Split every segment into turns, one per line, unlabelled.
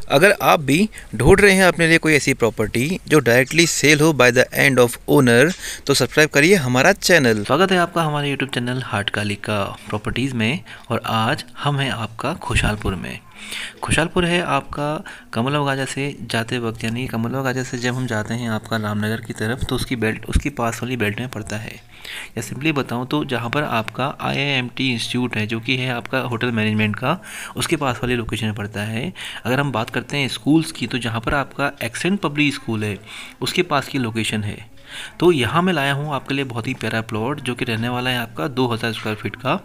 अगर आप भी ढूंढ रहे हैं अपने लिए कोई ऐसी प्रॉपर्टी जो डायरेक्टली सेल हो by the end of owner, तो सब्सक्राइब करिए हमारा चैनल। स्वागत है आपका हमारे यूट्यूब चैनल हाट काली का प्रॉपर्टीज़ में। और आज हम हैं आपका खुशहालपुर में। खुशहालपुर है आपका कमला गाजा से जाते वक्त, यानी कमला गाजा से जब हम जाते हैं आपका रामनगर की तरफ, तो उसकी बेल्ट, उसकी पास वाली बेल्ट में पड़ता है। या सिंपली बताऊं तो जहां पर आपका IIMT इंस्टीट्यूट है, जो कि है आपका होटल मैनेजमेंट का, उसके पास वाली लोकेशन में पड़ता है। अगर हम बात करते हैं स्कूल्स की, तो जहां पर आपका एक्सेंट पब्लिक स्कूल है, उसके पास की लोकेशन है। तो यहाँ मैं लाया हूँ आपके लिए बहुत ही प्यारा प्लॉट, जो कि रहने वाला है आपका 2000 स्क्वायर फीट का।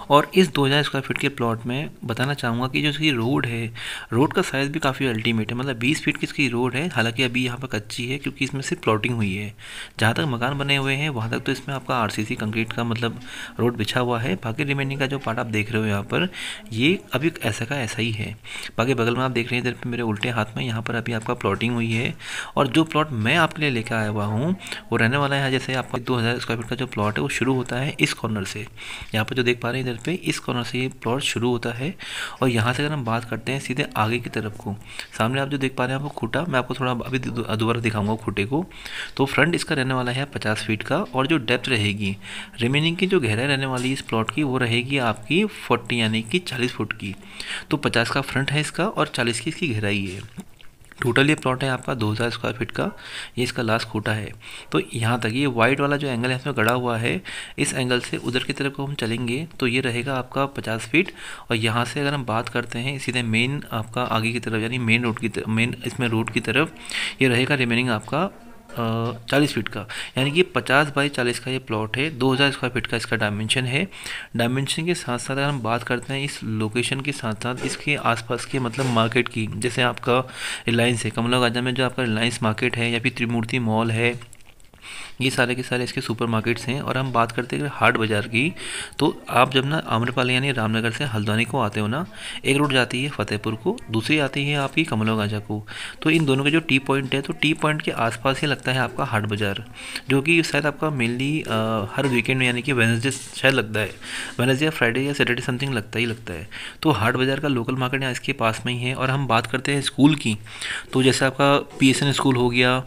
और इस 2000 स्क्वायर फीट के प्लॉट में बताना चाहूँगा कि जो इसकी रोड है, रोड का साइज़ भी काफ़ी अल्टीमेट है। मतलब 20 फीट की इसकी रोड है, हालांकि अभी यहाँ पर कच्ची है क्योंकि इसमें सिर्फ प्लॉटिंग हुई है। जहाँ तक मकान बने हुए हैं वहाँ तक तो इसमें आपका RCC कंक्रीट का मतलब रोड बिछा हुआ है। बाकी रिमेनिंग का जो पार्ट आप देख रहे हो यहाँ पर, ये अभी ऐसा का ऐसा ही है। बाकी बगल में आप देख रहे हैं इधर पे मेरे उल्टे हाथ में, यहाँ पर अभी आपका प्लॉटिंग हुई है। और जो प्लॉट मैं आपके लिए लेकर आया हुआ हूँ वो रहने वाला है, जैसे आपका 2000 स्क्वायर फीट का जो प्लॉट है वो शुरू होता है इस कॉर्नर से। यहाँ पर जो देख पा रहे हैं इधर पे इस कॉर्नर से ये प्लॉट शुरू होता है। और यहाँ से अगर हम बात करते हैं सीधे आगे की तरफ को, सामने आप जो देख पा रहे हैं आपको खूटा, मैं आपको थोड़ा अभी दोबारा दिखाऊंगा खूटे को। तो फ्रंट इसका रहने वाला है 50 फीट का, और जो डेप्थ रहेगी, रिमेनिंग की जो गहराई रहने वाली है इस प्लॉट की, वो रहेगी आपकी 40 यानी कि 40 फुट की। तो 50 का फ्रंट है इसका और 40 की इसकी गहराई है। टोटल ये प्लॉट है आपका 2000 स्क्वायर फीट का। ये इसका लास्ट खूटा है। तो यहाँ तक ये वाइट वाला जो एंगल है इसमें गड़ा हुआ है, इस एंगल से उधर की तरफ को हम चलेंगे तो ये रहेगा आपका 50 फीट। और यहाँ से अगर हम बात करते हैं सीधे मेन आपका आगे की तरफ, यानी मेन रोड की तरफ, मेन इसमें रोड की तरफ, ये रहेगा रिमेनिंग आपका 40 फीट का। यानी कि 50 बाई 40 का ये प्लॉट है। 2000 स्क्वायर फीट का इसका डायमेंशन है। डायमेंशन के साथ साथ अगर हम बात करते हैं इस लोकेशन के साथ साथ इसके आसपास के मतलब मार्केट की, जैसे आपका रिलायंस है कमला गाजा में, जो आपका रिलायंस मार्केट है या फिर त्रिमूर्ति मॉल है, ये सारे के सारे इसके सुपर मार्केट्स हैं। और हम बात करते हैं हाट बाज़ार की, तो आप जब ना आम्रपाली यानी रामनगर से हल्द्वानी को आते हो ना, एक रोड जाती है फतेहपुर को, दूसरी आती है आपकी कमला गाजा को। तो इन दोनों के जो टी पॉइंट है, तो टी पॉइंट के आसपास ही लगता है आपका हाट बाज़ार, जो कि शायद आपका मेनली हर वीकेंड में, यानी कि वेडनेसडे शायद लगता है, वेडनेसडे या फ्राइडे या सैटरडे समथिंग लगता ही लगता है। तो हाट बाज़ार का लोकल मार्केट यहाँ इसके पास में ही है। और हम बात करते हैं स्कूल की, तो जैसे आपका PSN स्कूल हो गया,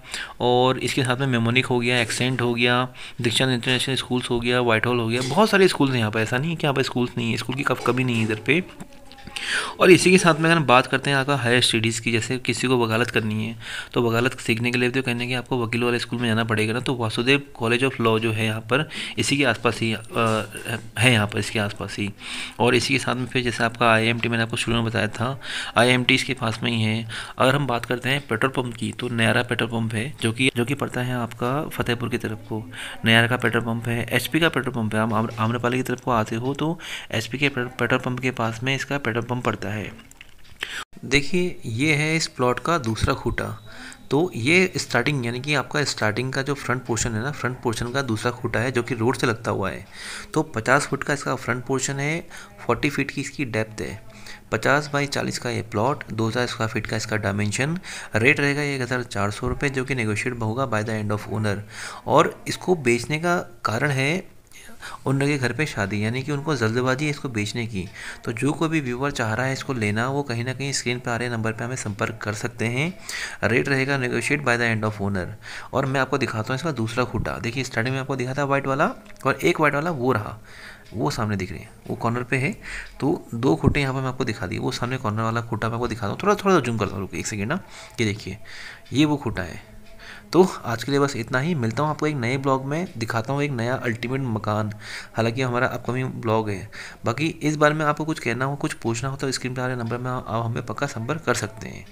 और इसके साथ में मेमोनिक हो गया, एक्सेंट हो गया, दीक्षांत इंटरनेशनल स्कूल्स हो गया, व्हाइट हॉल हो गया, बहुत सारे स्कूल्स हैं यहाँ पर। ऐसा नहीं है कि यहाँ पर स्कूल्स नहीं है, स्कूल की कभी नहीं है इधर पे। और इसी के साथ में अगर हम बात करते हैं आपका हायर स्टडीज़ की, जैसे किसी को वकालत करनी है, तो वकालत सीखने के लिए तो कहने कि आपको वकील वाले स्कूल में जाना पड़ेगा ना, तो वासुदेव कॉलेज ऑफ लॉ जो है यहाँ पर इसी के आसपास ही है, यहाँ पर इसके आसपास ही। और इसी के साथ में फिर जैसे आपका IIMT मैंने आपको शुरू में बताया था, IIMT इसके पास में ही है। अगर हम बात करते हैं पेट्रोल पंप की, तो नयारा पेट्रोल पंप है, जो कि पड़ता है आपका फतेहपुर की तरफ को। नयारा का पेट्रोल पंप है, HP का पेट्रोल पंप है। आप आम्रपाली की तरफ को आते हो तो HP के पेट्रोल पंप के पास में इसका पेट्रोल पंप पड़ता है। देखिए ये है इस प्लॉट का दूसरा खूटा। तो ये स्टार्टिंग, यानी कि आपका स्टार्टिंग का जो फ्रंट पोर्शन है ना, फ्रंट पोर्शन का दूसरा खूटा है, जो कि रोड से लगता हुआ है। तो 50 फुट का इसका फ्रंट पोर्शन है, 40 फीट की इसकी डेप्थ है, 50 बाई 40 का ये प्लॉट, 2000 स्क्वायर फीट का इसका डायमेंशन। रेट रहेगा 1400 रुपये, जो कि नेगोशिएट होगा by the end of owner. और इसको बेचने का कारण है उन के घर पे शादी, यानी कि उनको जल्दबाजी है इसको बेचने की। तो जो कोई भी व्यूअर चाह रहा है इसको लेना, वो कहीं ना कहीं स्क्रीन पे आ रहे नंबर पे हमें संपर्क कर सकते हैं। रेट रहेगा negotiate by the end of owner. और मैं आपको दिखाता हूँ इसका दूसरा खूटा। देखिए स्टार्टिंग में आपको दिखा था वाइट वाला, और एक वाइट वाला वो रहा, वो सामने दिख रहे हैं, वो कॉर्नर पे है। तो दो खूटे यहाँ पर मैं आपको दिखा दी, वो सामने कॉर्नर वाला खूटा मैं आपको दिखाता हूँ। थोड़ा थोड़ा जूम करता हूँ, रुकिए एक सेकेंड ना। ये देखिए ये वो खूटा है। तो आज के लिए बस इतना ही। मिलता हूँ आपको एक नए ब्लॉग में, दिखाता हूँ एक नया अल्टीमेट मकान। हालांकि हमारा अपकमिंग ब्लॉग है। बाकी इस बारे में आपको कुछ कहना हो, कुछ पूछना हो, तो स्क्रीन पर आ रहे नंबर में आप हमें पक्का संपर्क कर सकते हैं।